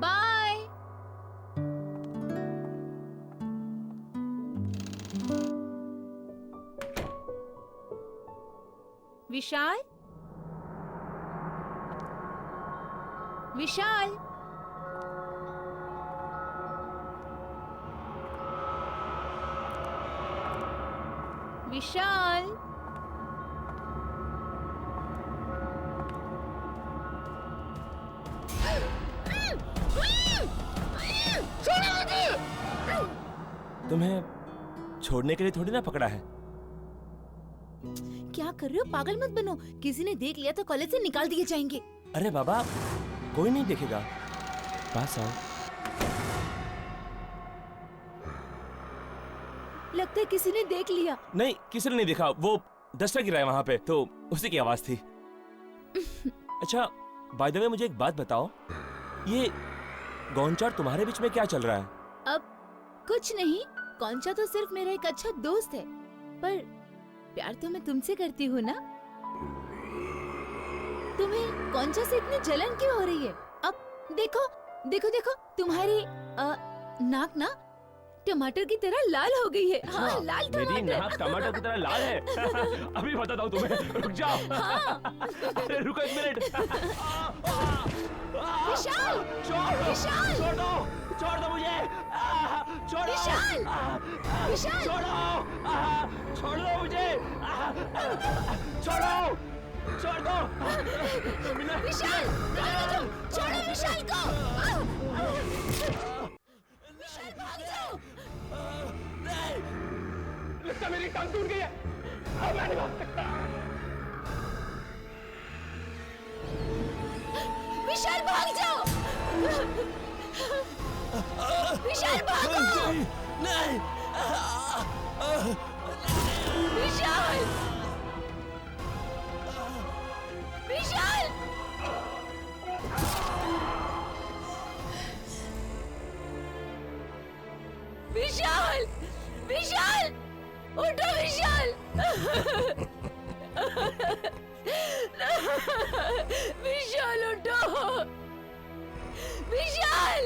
Bye. विशाल, विशाल, विशाल। तुम्हें छोड़ने के लिए थोड़ी ना पकड़ा है। क्या कर रहे हो? पागल मत बनो, किसी ने देख लिया तो कॉलेज से निकाल दिए जाएंगे। अरे बाबा, कोई नहीं देखेगा। पास आओ। लगता है किसी ने देख लिया। नहीं, किसी ने नहीं देखा। वो डस्टर गिरा है वहां पे, तो उसी की आवाज थी। अच्छा, बाय द वे मुझे एक बात बताओ, ये गौंचा और तुम्हारे बीच में क्या चल रहा है? अब कुछ नहीं, कौनचा तो सिर्फ मेरा एक अच्छा दोस्त है, पर प्यार तो मैं तुमसे करती हूँ ना। तुम्हें कौनचा से इतनी जलन क्यों हो रही है? अब देखो देखो देखो, तुम्हारी नाक ना टमाटर की तरह लाल हो गई है। हाँ, लाल टमाटर। मेरी नाक टमाटर की तरह लाल है। अभी बताता हूँ तुम्हें, रुक जाओ। अरे रुको एक मिनट। विशाल, विशाल, छोड़ दो, छोड़ दो मुझे। छोड़ो, विशाल, विशाल, छोड़ो, छोड़ दो मुझे। छोड़ो, छोड़ दो। विशाल, छोड़ो विशाल को। विशाल, भाग जाओ। लगता मेरी टांग टूट गई है। अब मैं नहीं भाग सकता। विशाल, भाग जाओ। विशाल, भागो। नहीं। विशाल, विशाल, विशाल, विशाल, उठो विशाल। विशाल उठो, विशाल।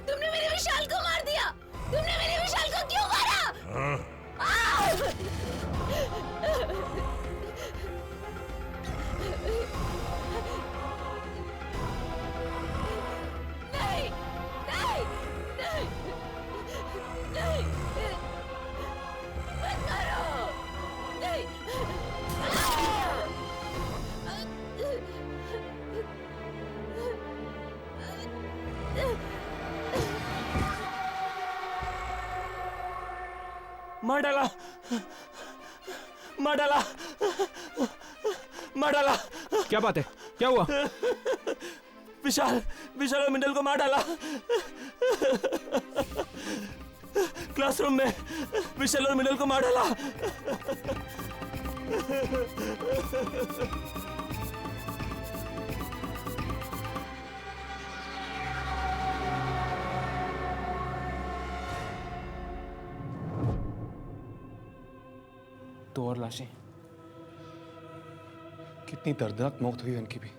तुमने मेरे विशाल को मार दिया। तुमने मेरे विशाल को क्यों मारा? नहीं, नहीं, नहीं, नहीं, मत करो। नहीं। मार डाला, मार डाला, मार डाला। क्या बात है? क्या हुआ? विशाल, विशाल और मिंडल को मार डाला। क्लासरूम में विशाल और मिंडल को मार डाला। दो और लाशें। कितनी दर्दनाक मौत हुई उनकी भी।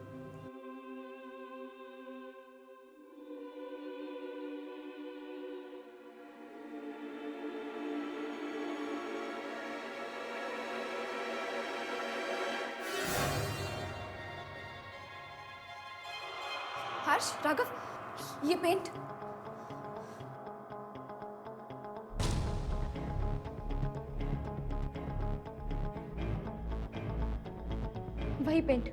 हर्ष, राघव, ये पेंट। वही पेंट,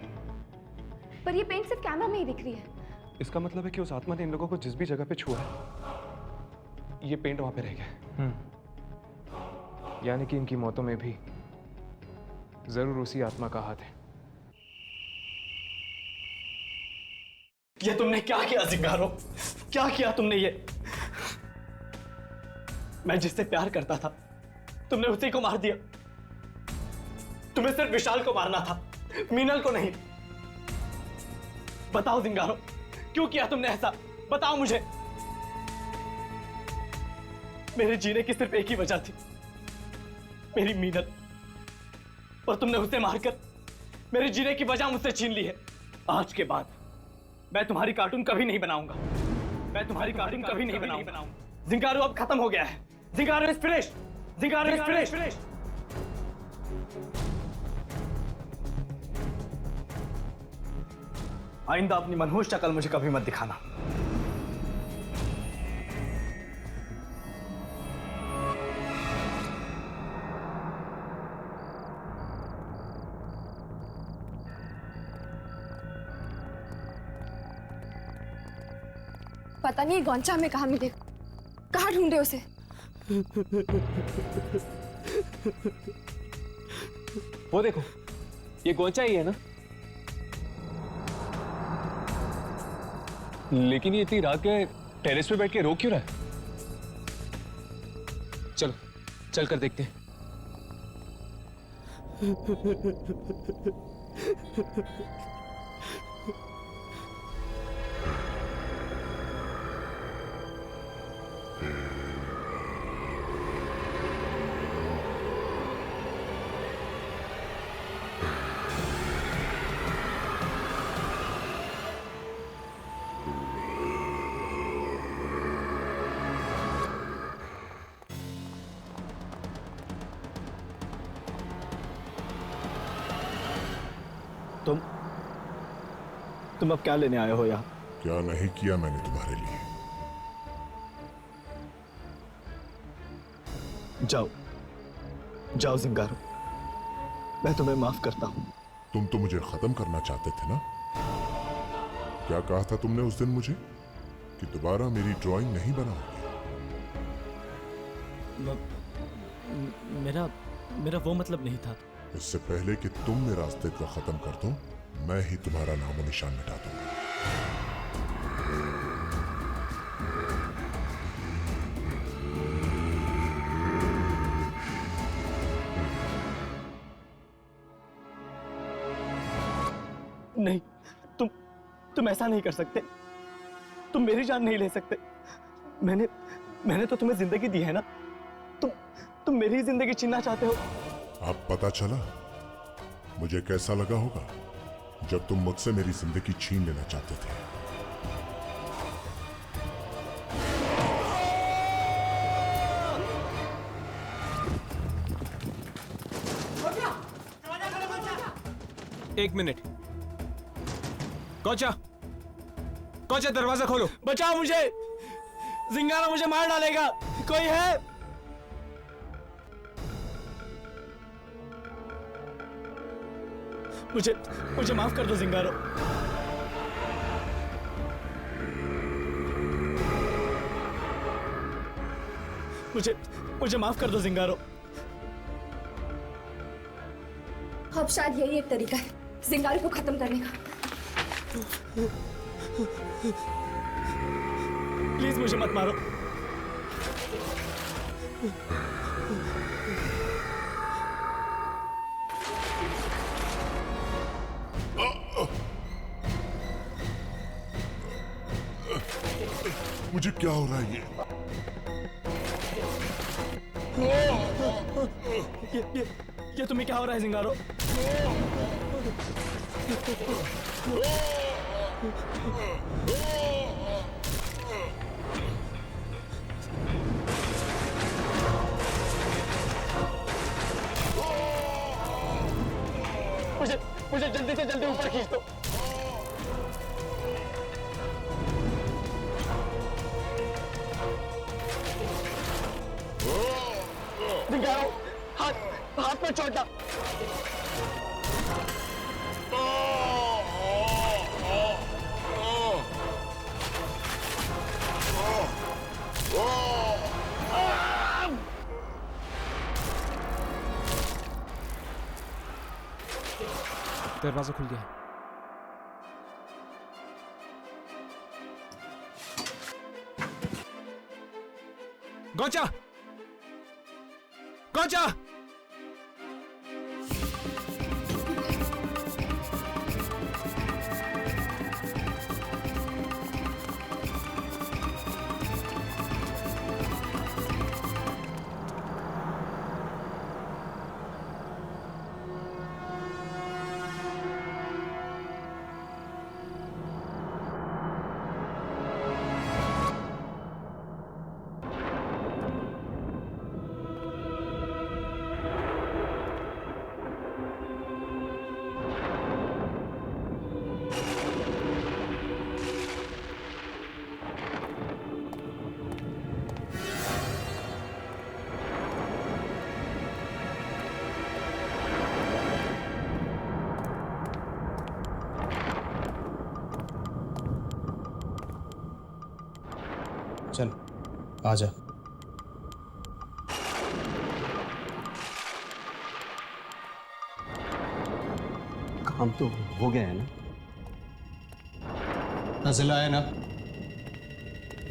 पर ये पेंट सिर्फ कैमरा में ही दिख रही है। इसका मतलब है कि उस आत्मा ने इन लोगों को जिस भी जगह पे छुआ है, ये पेंट वहां पे रह गया। यानी कि इनकी मौतों में भी जरूर उसी आत्मा का हाथ है। ये तुमने क्या किया जिंगारो? क्या किया तुमने ये? मैं जिससे प्यार करता था तुमने उसी को मार दिया। तुम्हें सिर्फ विशाल को मारना था, मीनल को नहीं। बताओ जिंगारो, क्यों किया तुमने ऐसा? बताओ मुझे। मेरे जीने की सिर्फ एक ही वजह थी, मेरी मीनल। और तुमने उसे मारकर मेरे जीने की वजह मुझसे छीन ली है। आज के बाद मैं तुम्हारी कार्टून कभी नहीं बनाऊंगा। मैं तुम्हारी कार्टून कभी नहीं बनाऊंगा। जिंगारो अब खत्म हो गया है। Zingaro is finished. Zingaro is finished. आइंदा अपनी मनहूस शक्ल मुझे कभी मत दिखाना। पता नहीं गौंचा में कहाँ मिले, कहाँ ढूंढे उसे। वो देखो, ये गोंचा ही है ना? लेकिन ये इतनी रात के टेरेस पे बैठ के रो क्यों रहा है? चलो चल कर देखते हैं। तुम अब क्या लेने आए हो यहाँ? क्या नहीं किया मैंने तुम्हारे लिए? जाओ जाओ जिंगारो, मैं तुम्हें माफ करता हूं। तुम तो मुझे खत्म करना चाहते थे ना? क्या कहा था तुमने उस दिन मुझे कि दोबारा मेरी ड्राइंग नहीं बनाओगे? मेरा वो मतलब नहीं था। इससे पहले कि तुम मेरा अस्तित्व खत्म कर दो, मैं ही तुम्हारा नामो निशान मिटा दूंगा। नहीं, तुम ऐसा नहीं कर सकते। तुम मेरी जान नहीं ले सकते। मैंने तो तुम्हें जिंदगी दी है ना। तुम मेरी जिंदगी छीनना चाहते हो। अब पता चला मुझे कैसा लगा होगा जब तुम मुझसे मेरी जिंदगी छीन लेना चाहते थे। एक मिनट। गोंचा, गोंचा दरवाजा खोलो। बचाओ मुझे, जिंगारो मुझे मार डालेगा। कोई है? मुझे माफ कर दो जिंगारो। मुझे माफ कर दो जिंगारो। अब शायद यही एक तरीका है जिंगारो को खत्म करने का। प्लीज मुझे मत मारो। मुझे क्या हो रहा है ये तुम्हें क्या हो रहा है जिंगारो? मुझे जल्दी से जल्दी ऊपर खींच दो। जिंगारो, हाथ में छोटा। दरवाजा खुल गया। गोंचा, गोंचा, चल आ जा। काम तो हो गया है ना? नजला है ना?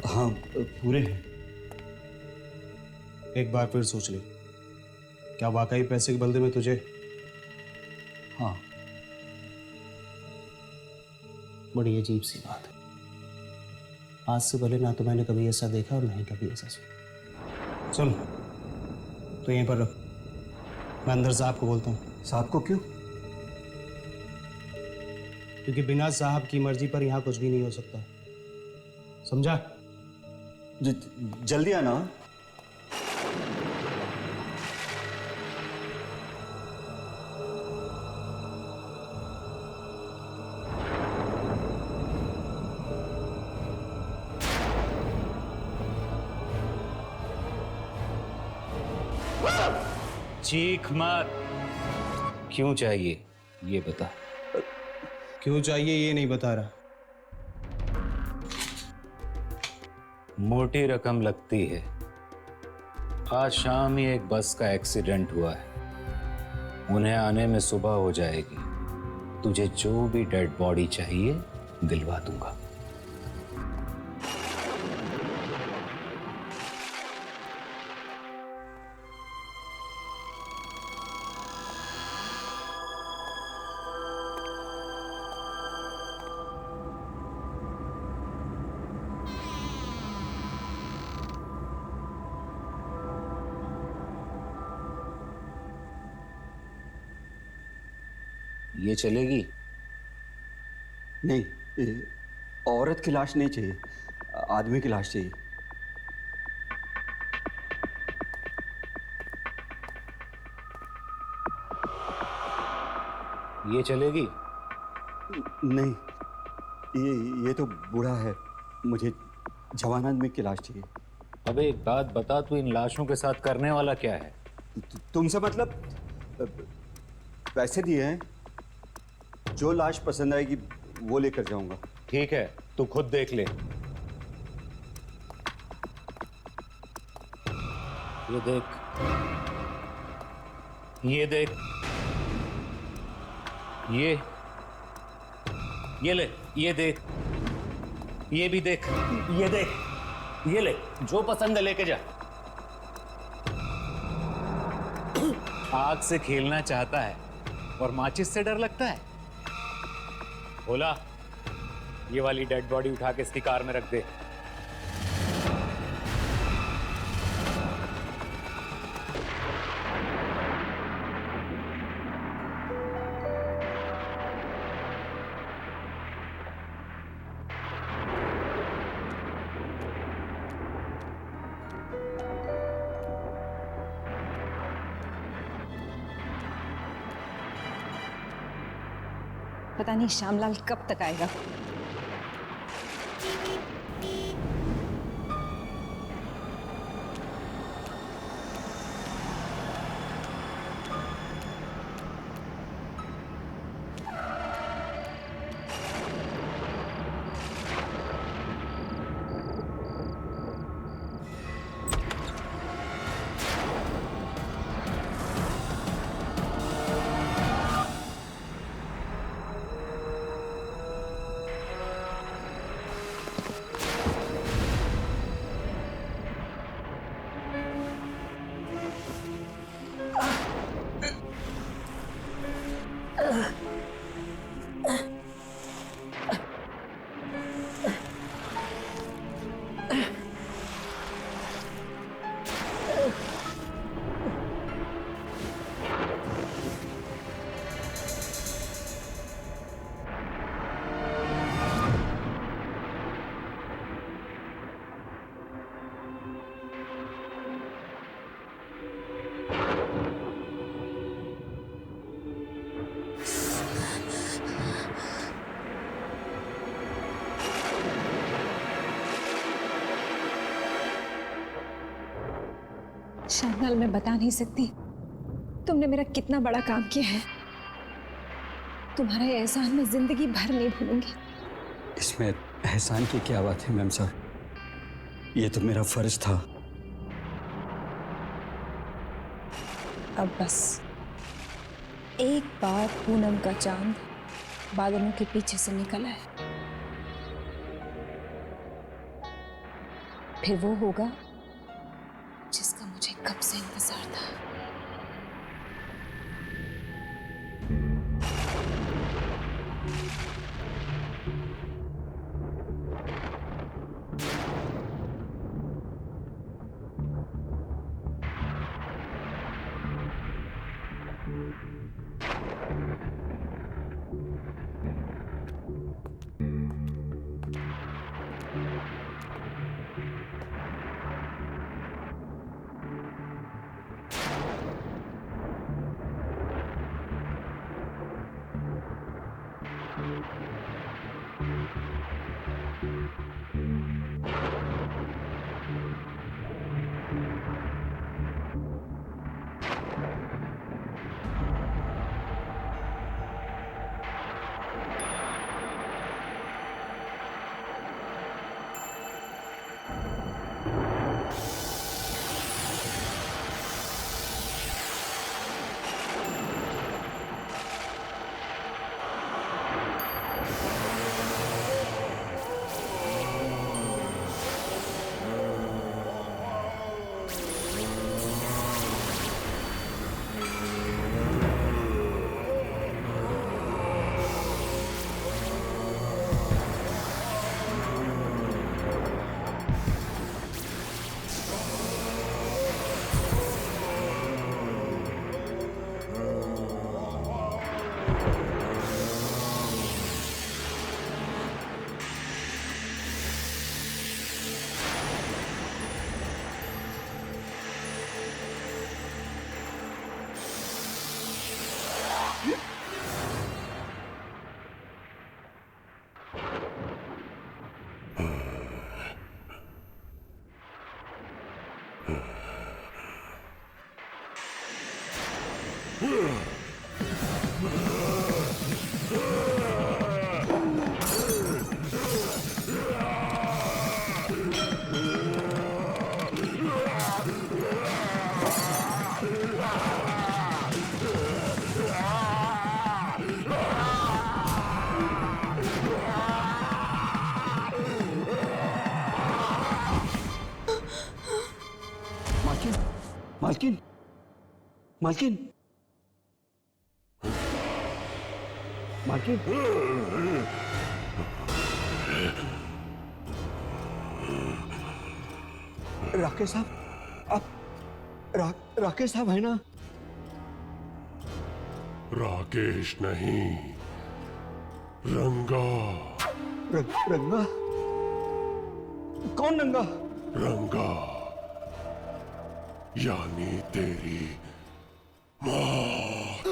हाँ पूरे हैं। एक बार फिर सोच ले, क्या वाकई पैसे के बदले में तुझे? हाँ बड़ी अजीब सी बात है। आज से पहले ना तो मैंने कभी ऐसा देखा और ना ही कभी ऐसा सुना। सुन, तो यहीं पर रख, मैं अंदर साहब को बोलता हूँ। साहब को क्यों? क्योंकि बिना साहब की मर्जी पर यहाँ कुछ भी नहीं हो सकता, समझा? जल्दी आना। चीख मत। क्यों चाहिए ये बता। क्यों चाहिए ये नहीं बता रहा। मोटी रकम लगती है। आज शाम ही एक बस का एक्सीडेंट हुआ है, उन्हें आने में सुबह हो जाएगी। तुझे जो भी डेड बॉडी चाहिए दिलवा दूंगा। ये चलेगी? नहीं, औरत की लाश नहीं चाहिए, आदमी की लाश चाहिए। ये चलेगी? नहीं, ये तो बूढ़ा है, मुझे जवान आदमी की लाश चाहिए। अबे एक बात बता, तू इन लाशों के साथ करने वाला क्या है? तुमसे मतलब पैसे दिए हैं, जो लाश पसंद आएगी वो लेकर जाऊंगा। ठीक है, तू खुद देख ले। ये देख, ये देख, ये ले, ये देख, ये भी देख, ये देख, ये ले, जो पसंद है लेके जा। आग से खेलना चाहता है और माचिस से डर लगता है। बोला, ये वाली डेड बॉडी उठा के इसकी कार में रख दे। पता नहीं श्यामलाल कब तक आएगा। श्यामलाल, मैं बता नहीं सकती तुमने मेरा कितना बड़ा काम किया है। तुम्हारा ये एहसान मैं जिंदगी भर नहीं भूलूंगी। इसमें एहसान की क्या बात है मैम साहब? ये तो मेरा फर्ज था। अब बस एक बार पूनम का चांद बादलों के पीछे से निकल आए, फिर वो होगा जिसका मुझे कब से इंतजार था। मालकिन, मालकिन, मालकिन, राकेश साहब, आप राकेश साहब है ना? राकेश नहीं, रंगा। रंगा? कौन रंगा? रंगा यानी तेरी मौत।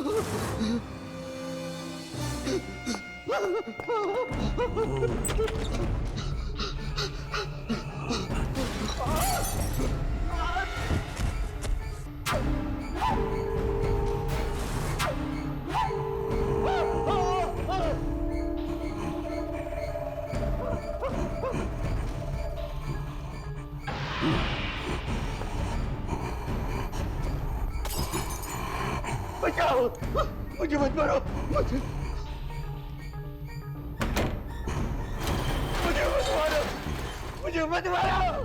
बचाओ, मुझे मत मारो, मुझे मत मारो, मुझे मत मारो।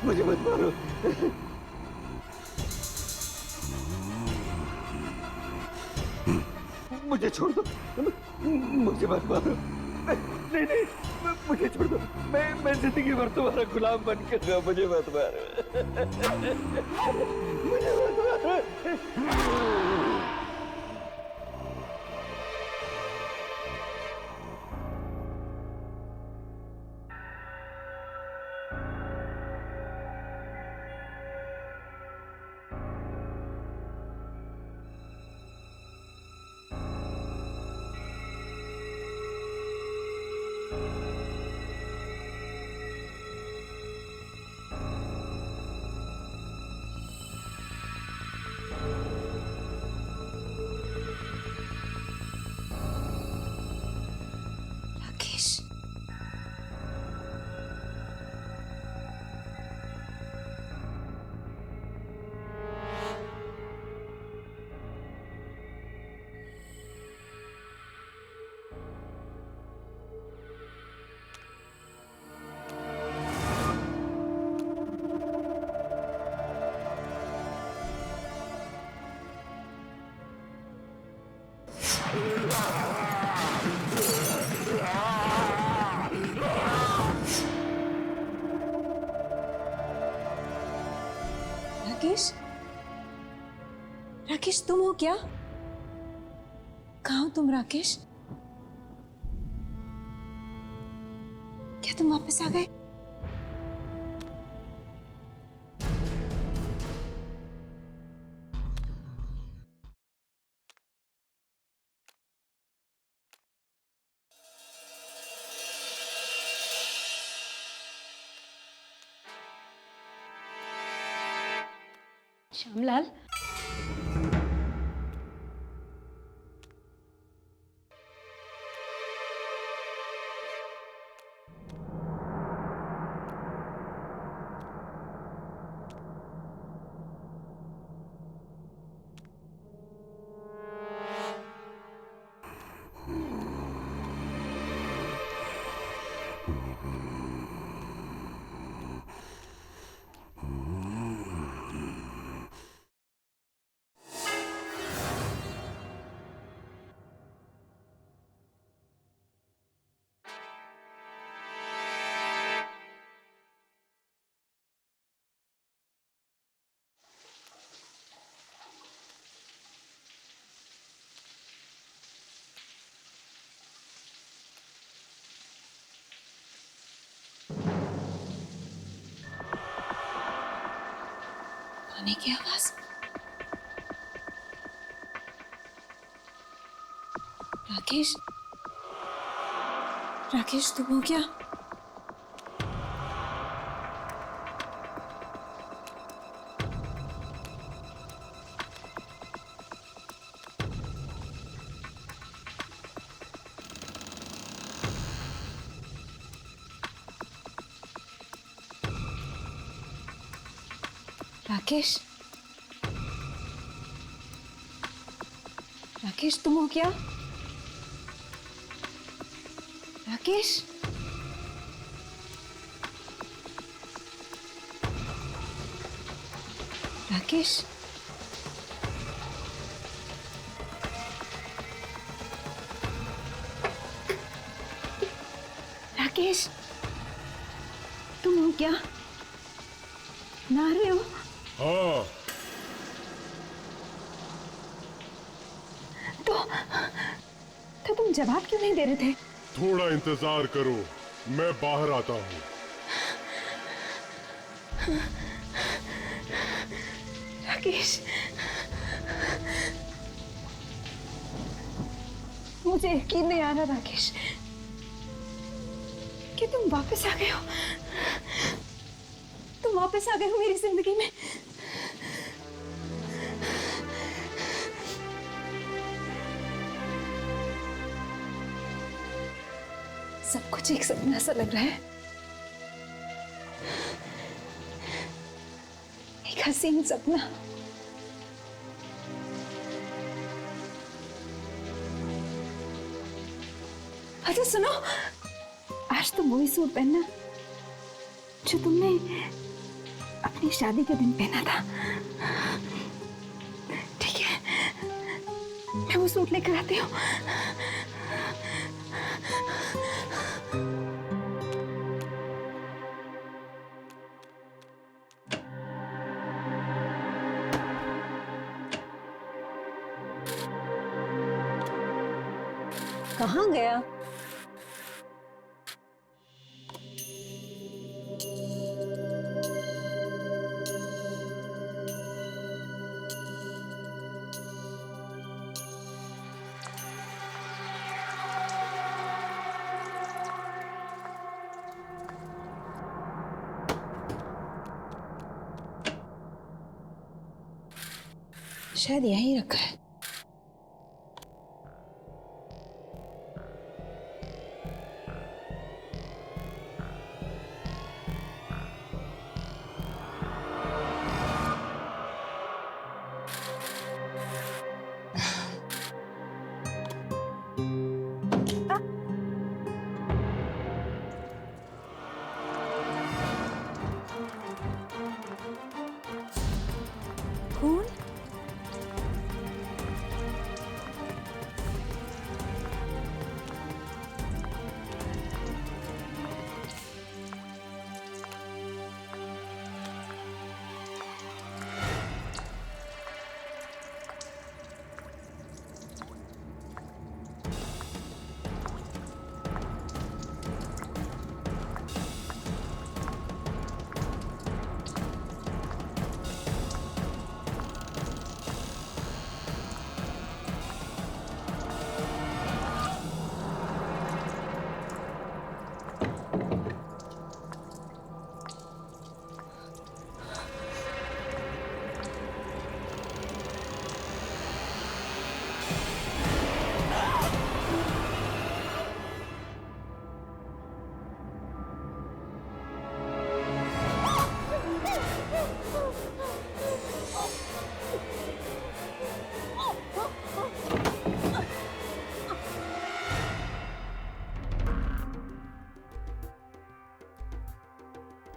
मुझे मत मारो। मुझे छोड़ दो, मुझे मत मारो। नहीं, मुझे छोड़ दो। मैं जिंदगी भर तुम्हारा गुलाम बन कर रहा, मुझे मत मारो। मुझे मत मारो। राकेश, राकेश, राकेश तुम हो क्या? कहाँ हो तुम राकेश? क्या तुम वापस आ गए? श्यामलाल, पानी की आवाज। राकेश, राकेश तुम हो क्या? राकेश, राकेश तुम हो क्या? राकेश, राकेश, राकेश तुम हो क्या? नहा रहे हो? हाँ, तो तुम जवाब क्यों नहीं दे रहे थे? थोड़ा इंतजार करो, मैं बाहर आता हूँ। राकेश, मुझे यकीन नहीं आ रहा राकेश कि तुम वापस आ गए हो। तुम वापस आ गए हो मेरी जिंदगी में। सब कुछ एक सपना सा लग रहा है, एक हसीन सपना। अच्छा सुनो, आज तुम वही सूट पहनना जो तुमने अपनी शादी के दिन पहना था, ठीक है? मैं वो सूट लेकर आती हूँ। कहाँ गया? शायद यहीं रखा है। खून?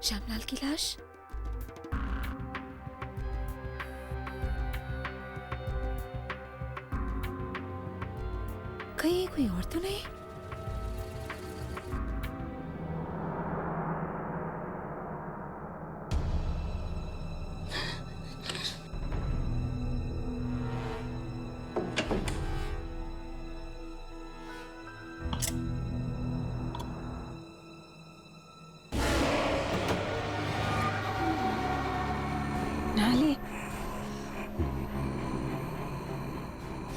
श्यामलाल की लाश? कहीं कोई और तो नहीं? नाले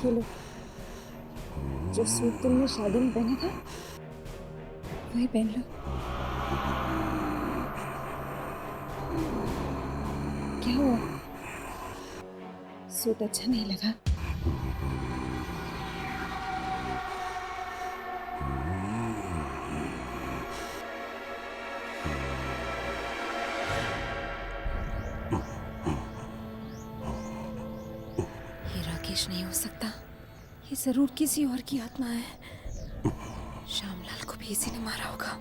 ये लो, जो सूट तुमने शादी में पहना था वही पहन लो। क्या हुआ? सूट अच्छा नहीं लगा? नहीं हो सकता, ये जरूर किसी और की आत्मा है। श्यामलाल को भी इसी ने मारा होगा।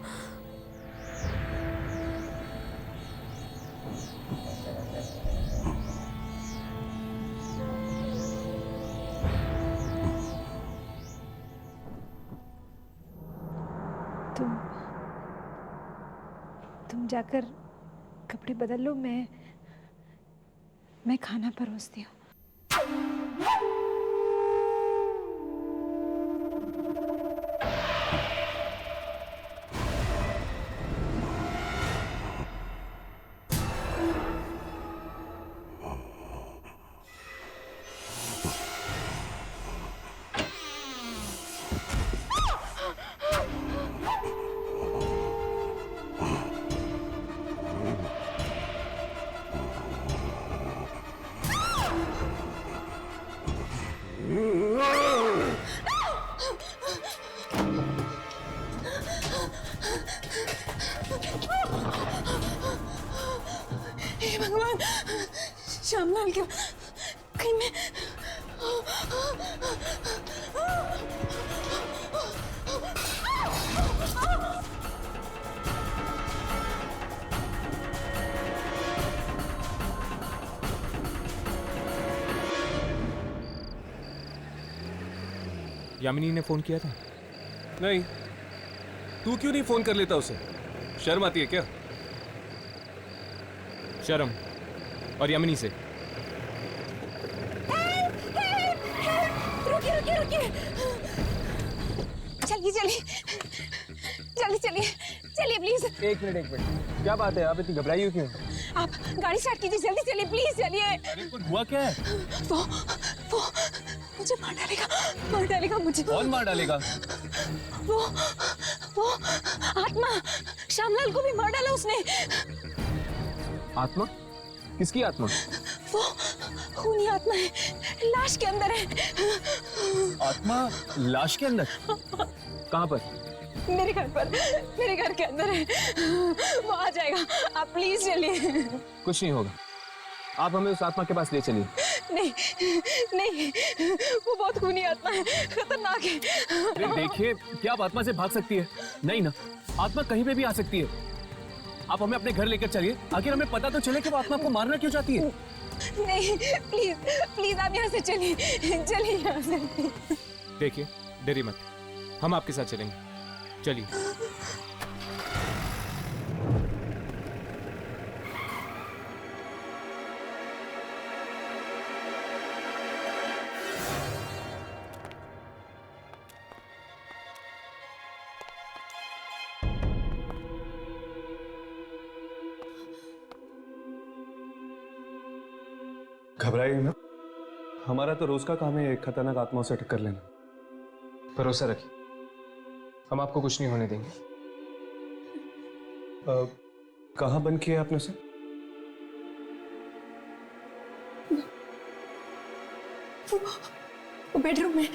तुम जाकर कपड़े बदल लो, मैं खाना परोसती हूँ। हे भगवान, श्यामलाल क्या कहीं मैं यामिनी ने फोन किया था? नहीं। तू क्यों नहीं फोन कर लेता उसे? शर्म आती है क्या? शर्म और यामिनी से। रुकिए रुकिए रुकिए। चलिए चलिए जल्दी चलिए चलिए प्लीज। एक मिनट, क्या बात है? आप इतनी घबराई हो क्यों? आप गाड़ी स्टार्ट कीजिए, जल्दी चलिए प्लीज चलिए। अरे कुछ हुआ क्या है? वो मुझे मार डालेगा मुझे। कौन मार डालेगा? वो आत्मा, श्यामलाल को भी मार डाला उसने। आत्मा? किसकी आत्मा? वो खूनी आत्मा है, लाश के अंदर है। आत्मा लाश के अंदर? कहाँ पर? मेरे घर पर, मेरे घर के अंदर है। वो आ जाएगा, आप प्लीज चलिए। कुछ नहीं होगा, आप हमें उस आत्मा के पास ले चलिए। नहीं नहीं, वो बहुत खूनी आत्मा है, खतरनाक है। अरे देखिए, क्या आप आत्मा से भाग सकती है? नहीं ना, आत्मा कहीं पे भी आ सकती है। आप हमें अपने घर लेकर चलिए, आखिर हमें पता तो चले कि वो आत्मा आपको मारना क्यों चाहती है। नहीं प्लीज प्लीज, आप यहाँ से चलिए, चलिए यहाँ से। देखिए, डरिए मत, हम आपके साथ चलेंगे, चलिए। घबराइए ना, हमारा तो रोज का काम है खतरनाक आत्माओं से टक्कर लेना। भरोसा रखिए, हम आपको कुछ नहीं होने देंगे। कहाँ बंद किया आपने उसे? वो बेडरूम में।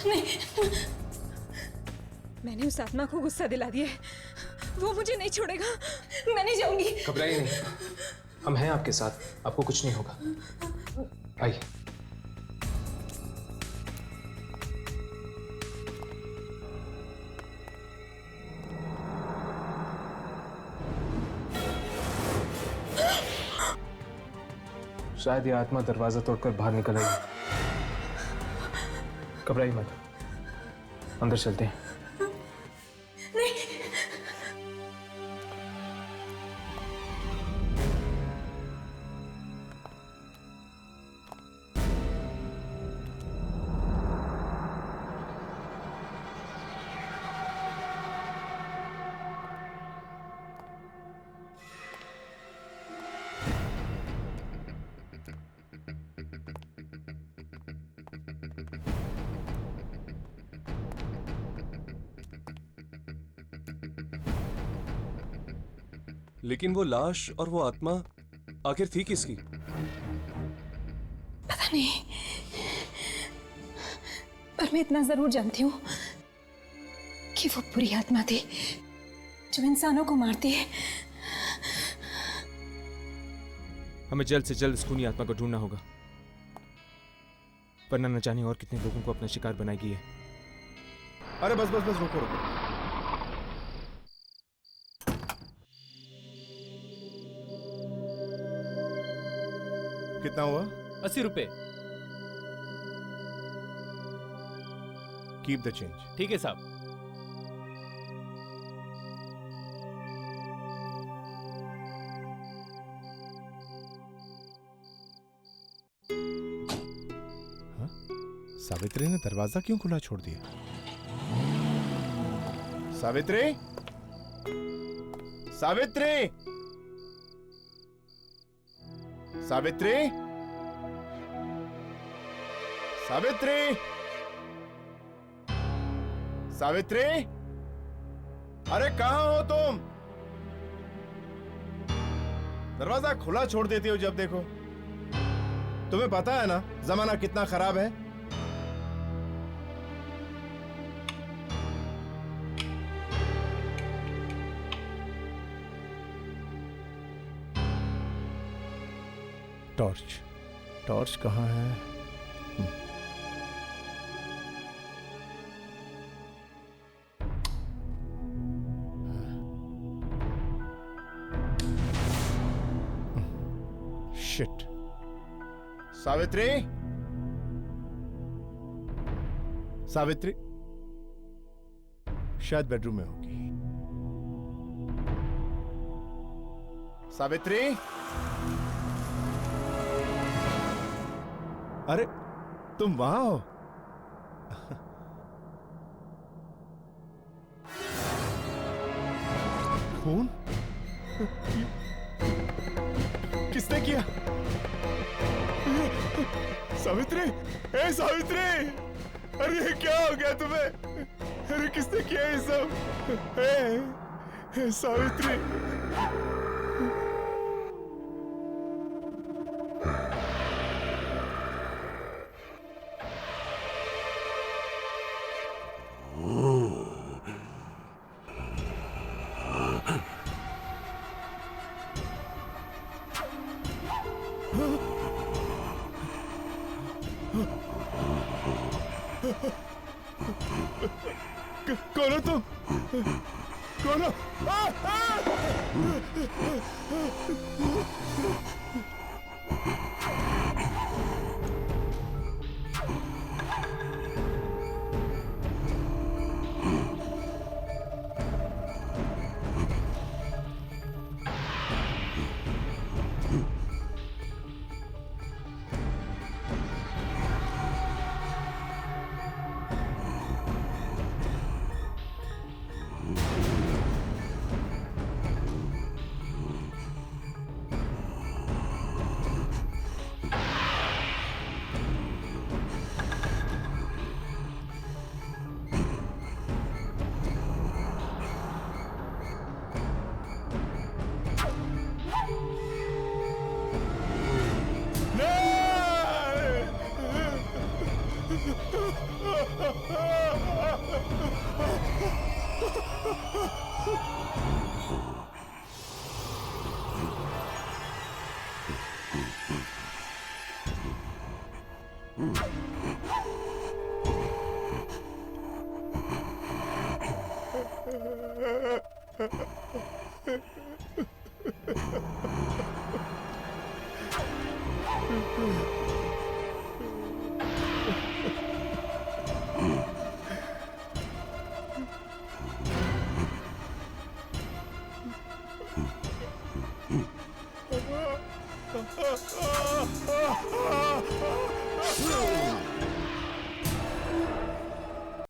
नहीं, मैंने उस आत्मा को गुस्सा दिला दिया है, वो मुझे नहीं छोड़ेगा, मैं नहीं जाऊंगी। घबराइए नहीं, हम हैं आपके साथ, आपको कुछ नहीं होगा। आइए। शायद ये आत्मा दरवाजा तोड़कर बाहर निकल आई है। घबराइए मत, अंदर चलते हैं। नहीं। लेकिन वो लाश और वो आत्मा आखिर थी किसकी? पता नहीं, पर मैं इतना जरूर जानती हूँ कि वो बुरी आत्मा थी जो इंसानों को मारती है। हमें जल्द से जल्द इस खूनी आत्मा को ढूंढना होगा, वरना न जाने और कितने लोगों को अपना शिकार बनाएगी है। अरे बस बस बस, रुको रुको। कितना हुआ? 80 रुपए। Keep the change. ठीक है साहब। हाँ? सावित्री ने दरवाजा क्यों खुला छोड़ दिया? सावित्री, सावित्री, सावित्री, सावित्री, सावित्री, अरे कहां हो तुम? दरवाजा खुला छोड़ देती हो जब देखो। तुम्हें पता है ना जमाना कितना खराब है। टॉर्च, टॉर्च कहाँ है? शिट। सावित्री, सावित्री शायद बेडरूम में होगी। सावित्री, अरे तुम वहां हो? फोन किसने किया? सावित्री, ए सावित्री, अरे ये क्या हो गया तुम्हें? अरे किसने किया ये सब? ए सावित्री, कौन हो तुम? कौन हो?